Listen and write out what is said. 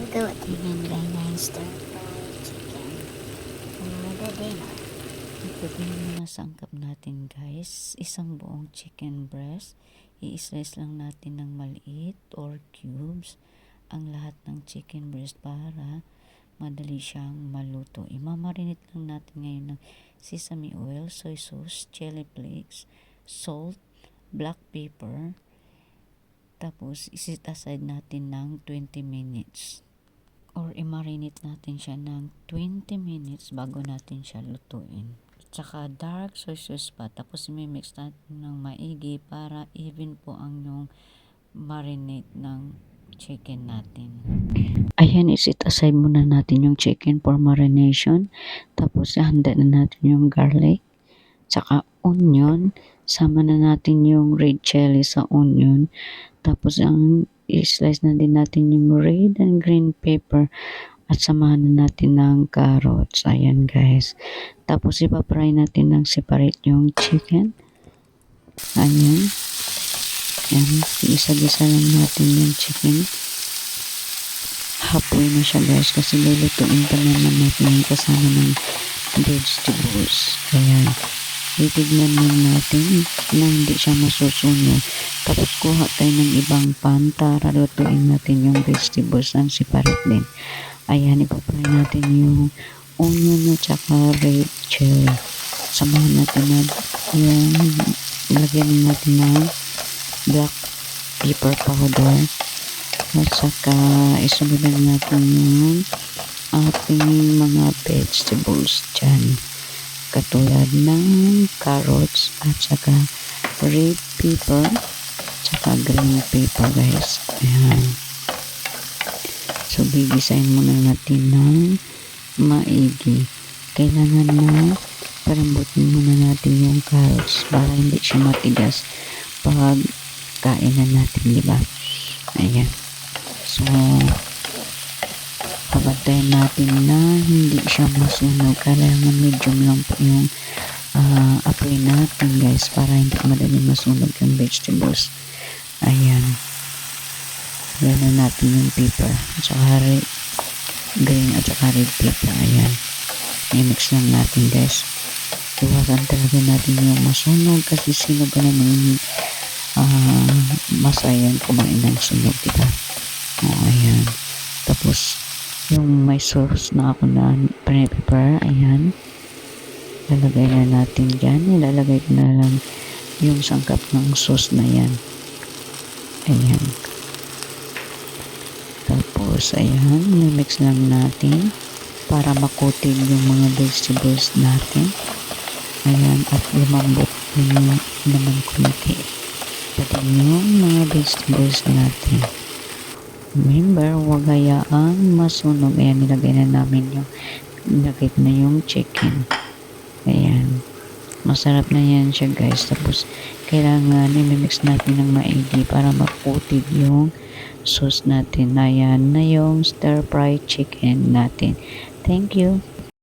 Gagawa tayo ng ganyan stir-fried chicken for the dinner. Ito po yung mga sangkap natin guys. Isang buong chicken breast. I-slice lang natin ng maliit or cubes ang lahat ng chicken breast para madali siyang maluto. Imamarinate lang natin ngayon ng sesame oil, soy sauce, chili flakes, salt, black pepper. Tapos, isit aside natin ng 20 minutes. Or i-marinate natin siya ng 20 minutes bago natin siya lutuin. Tsaka dark soy sauce pa. Tapos, i-mix natin ng maigi para even po ang yung marinate ng chicken natin. Ayan, isit aside muna natin yung chicken for marination. Tapos, handa na natin yung garlic. Tsaka onion. Sama na natin yung red chili sa onion. Tapos ang i-slice na din natin yung red and green pepper at samahan na natin ng carrots. Ayan guys. Tapos ipapry natin ng separate yung chicken. Ayan. Ayan. Isa-gisa lang natin yung chicken. Halfway na siya guys kasi lulutuin pa naman natin yung kasama ng vegetables. Ayan. Titignan lang natin na hindi siya masusunog. Tapos kuha tayo ng ibang pan para lutuin natin yung vegetables ng separate din. Ayan, ipapray natin yung onion at saka red chili. Samahan natin na yung lagyan natin ng black pepper powder at saka isunod natin yung ating mga vegetables dyan. Katulad ng carrots at saka red pepper saka green pepper guys. Ayan. So gigisahin muna natin ng maigi. Kailangan na palambutin muna natin yung carrots para hindi siya matigas pag kainan natin, diba? Ayan. So pabantayan natin na hindi siya masunog. Kailangan medium lang po yung apoy natin guys para hindi madali masunog yung vegetables. Ayan. Lagyan natin yung pepper at saka green at saka red pepper. Ayan. I-mix lang natin guys. Iwasan talaga natin yung masunog kasi sino ba naman masayan kumain ng sunog, diba? Ayan. Tapos yung may sauce na ako na prepare, ayan, lalagay na natin dyan. Ilalagay ko na lang yung sangkap ng sauce na yan. Ayan. Tapos ayan, mix lang natin para makotin yung mga vegetables natin. Ayan, at lumambot yung naman kunti pati yung mga vegetables natin. Remember, huwag hayaang masunog. Ayan, nilagay na namin yung chicken. Ayan. Masarap na yan siya guys. Tapos, kailangan i-mix natin ng maigi para maputig yung sauce natin. Ayan na yung stir-fried chicken natin. Thank you.